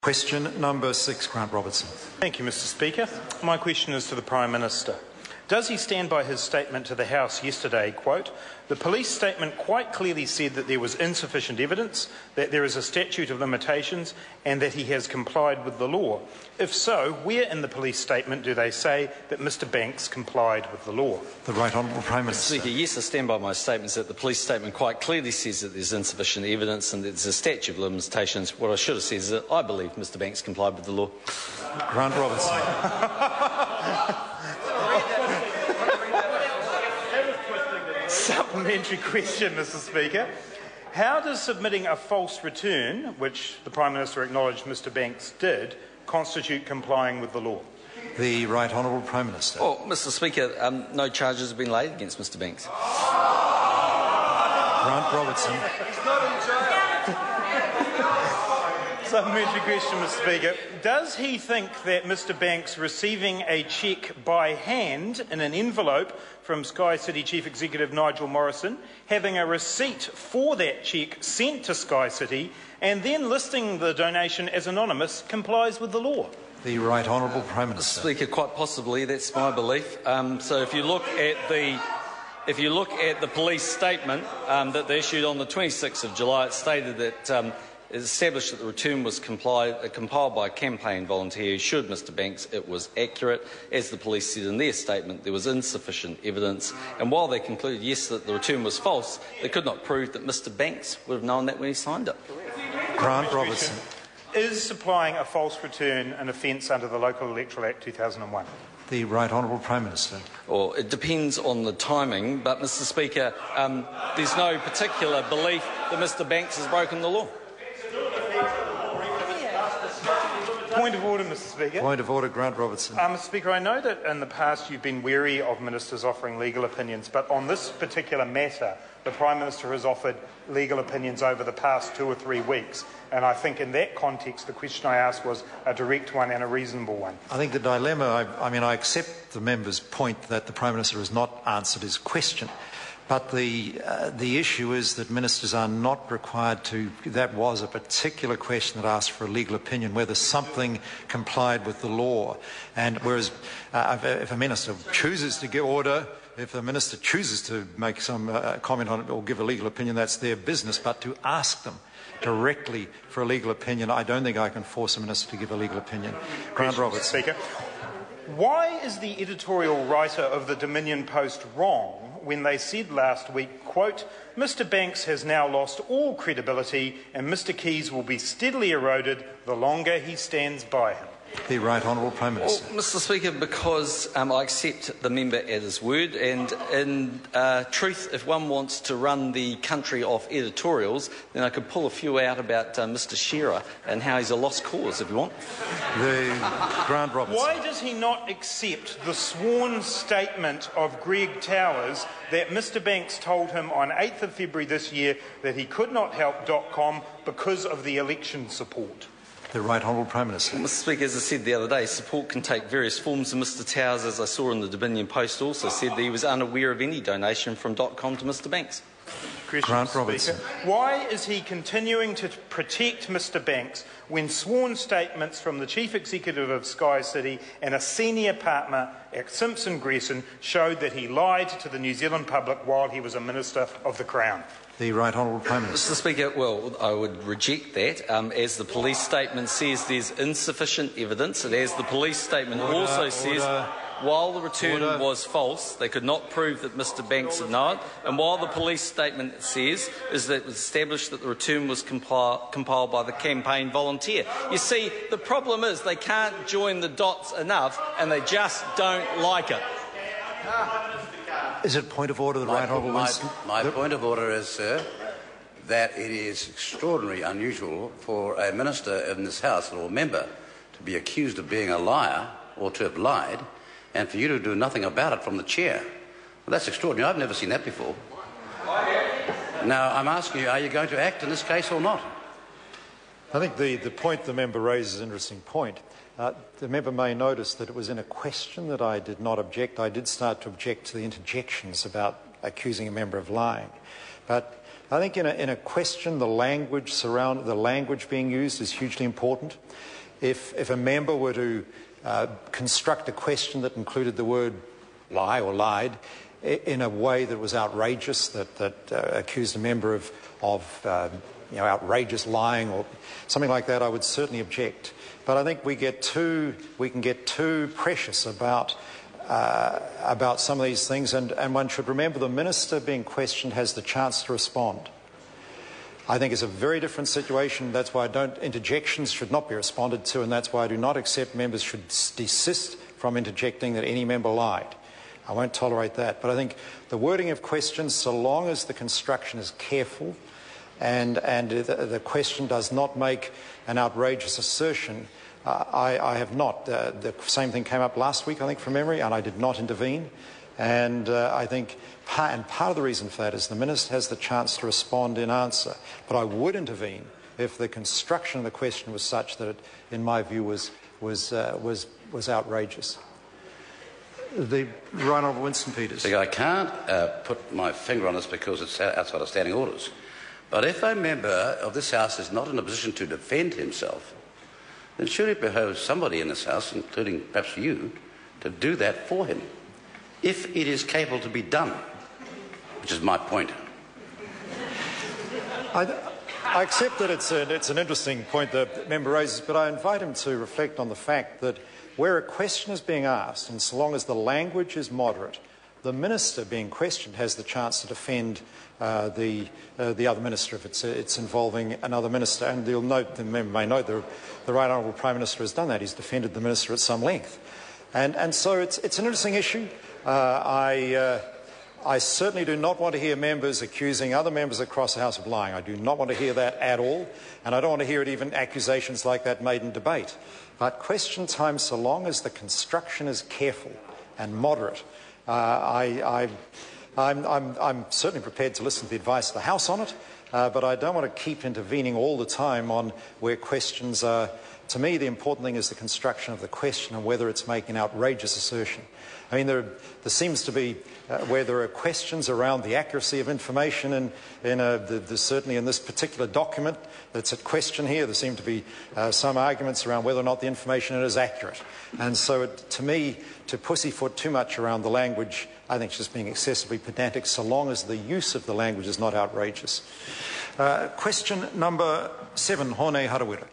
Question number 6, Grant Robertson. Thank you, Mr. Speaker. My question is to the Prime Minister. Does he stand by his statement to the House yesterday, quote, "The police statement quite clearly said that there was insufficient evidence, that there is a statute of limitations, and that he has complied with the law"? If so, where in the police statement do they say that Mr. Banks complied with the law? The Right Honourable Prime Minister. Speaker, yes, I stand by my statements that the police statement quite clearly says that there's insufficient evidence and that there's a statute of limitations. What I should have said is that I believe Mr. Banks complied with the law. Grant Robertson. Supplementary question, Mr. Speaker. How does submitting a false return, which the Prime Minister acknowledged Mr. Banks did, constitute complying with the law? The Right Honourable Prime Minister. Well, Mr. Speaker, no charges have been laid against Mr. Banks. Grant Robertson. Supplementary question, Mr. Speaker. Does he think that Mr. Banks receiving a cheque by hand in an envelope from Sky City Chief Executive Nigel Morrison, having a receipt for that cheque sent to Sky City, and then listing the donation as anonymous complies with the law? The Right Honourable Prime Minister. Speaker, quite possibly, that's my belief. So if you look at the police statement that they issued on the 26th of July, it stated that it established that the return was compiled by a campaign volunteer. Should Mr. Banks, it was accurate. As the police said in their statement, there was insufficient evidence. And while they concluded, yes, that the return was false, they could not prove that Mr. Banks would have known that when he signed it. Grant Robertson. Is supplying a false return an offence under the Local Electoral Act 2001? The Right Honourable Prime Minister. Well, it depends on the timing, but, Mr. Speaker, there's no particular belief that Mr. Banks has broken the law. Point of order, Mr. Speaker. Point of order, Grant Robertson. Mr. Speaker, I know that in the past you've been wary of ministers offering legal opinions, but on this particular matter, the Prime Minister has offered legal opinions over the past 2 or 3 weeks, and I think in that context the question I asked was a direct one and a reasonable one. I think the dilemma, I accept the member's point that the Prime Minister has not answered his question. But the issue is that ministers are not required to. That was a particular question that asked for a legal opinion, whether something complied with the law. And whereas if a minister chooses to give order, if the minister chooses to make some comment on it or give a legal opinion, that's their business. But to ask them directly for a legal opinion, I don't think I can force a minister to give a legal opinion. Grant Robertson. Speaker, why is the editorial writer of the Dominion Post wrong when they said last week, quote, "Mr. Banks has now lost all credibility and Mr. Keys will be steadily eroded the longer he stands by him"? The Right Honourable Prime Minister. Well, Mr. Speaker, because I accept the member at his word, and in truth, if one wants to run the country off editorials, then I could pull a few out about Mr. Shearer and how he's a lost cause, if you want. The Grant Robertson. Why does he not accept the sworn statement of Greg Towers that Mr. Banks told him on 8th of February this year that he could not help .com because of the election support? The Right Honourable Prime Minister. Well, Mr. Speaker, as I said the other day, support can take various forms, and Mr. Towers, as I saw in the Dominion Post, also said that he was unaware of any donation from .com to Mr. Banks. Grant Robertson. Why is he continuing to protect Mr. Banks when sworn statements from the Chief Executive of Sky City and a senior partner at Simpson Gresson showed that he lied to the New Zealand public while he was a Minister of the Crown? The Right Honourable Prime Minister. Mr. Speaker, well, I would reject that. As the police statement says, there's insufficient evidence, and as the police statement also says, while the return was false, they could not prove that Mr. Banks had known. And while the police statement says is that it was established that the return was compiled by the campaign volunteer. You see, the problem is they can't join the dots enough, and they just don't like it. Is it point of order, the Right Honourable Winston? My point of order is, sir, that it is extraordinarily unusual for a minister in this House or a member to be accused of being a liar or to have lied, and for you to do nothing about it from the chair. Well, that's extraordinary. I've never seen that before. Now, I'm asking you, are you going to act in this case or not? I think the point the member raises is an interesting point. The member may notice that it was in a question that I did not object. I did start to object to the interjections about accusing a member of lying. But I think in a question, the language being used is hugely important. If a member were to construct a question that included the word lie or lied in a way that was outrageous, that accused a member of outrageous lying or something like that, I would certainly object. But I think we can get too precious about some of these things, and one should remember the minister being questioned has the chance to respond. I think it's a very different situation. That's why interjections should not be responded to, and that's why I do not accept members should desist from interjecting that any member lied. I won't tolerate that. But I think the wording of questions, so long as the construction is careful and the question does not make an outrageous assertion, I have not. The same thing came up last week, I think, from memory, and I did not intervene. And I think part of the reason for that is the minister has the chance to respond in answer. But I would intervene if the construction of the question was such that it, in my view, was outrageous. The Right Honourable Winston Peters. I can't put my finger on this because it's outside of standing orders. But if a member of this House is not in a position to defend himself, then surely it behoves somebody in this House, including perhaps you, to do that for him, if it is capable to be done, which is my point. I accept that it's an interesting point the member raises, but I invite him to reflect on the fact that where a question is being asked, and so long as the language is moderate, the minister being questioned has the chance to defend the other minister if it's involving another minister. And you'll note, the member may note, the Right Honourable Prime Minister has done that. He's defended the minister at some length. And so it's an interesting issue. I certainly do not want to hear members accusing other members across the House of lying. I do not want to hear that at all, and I don't want to hear even accusations like that made in debate. But question time, so long as the construction is careful and moderate, I'm certainly prepared to listen to the advice of the House on it, but I don't want to keep intervening all the time on where questions are. To me, the important thing is the construction of the question and whether it's making an outrageous assertion. I mean, there seems to be, where there are questions around the accuracy of information, certainly in this particular document that's at question here, there seem to be some arguments around whether or not the information is accurate. And so, to me, to pussyfoot too much around the language, I think it's just being excessively pedantic, so long as the use of the language is not outrageous. Question number 7, Hone Harawira.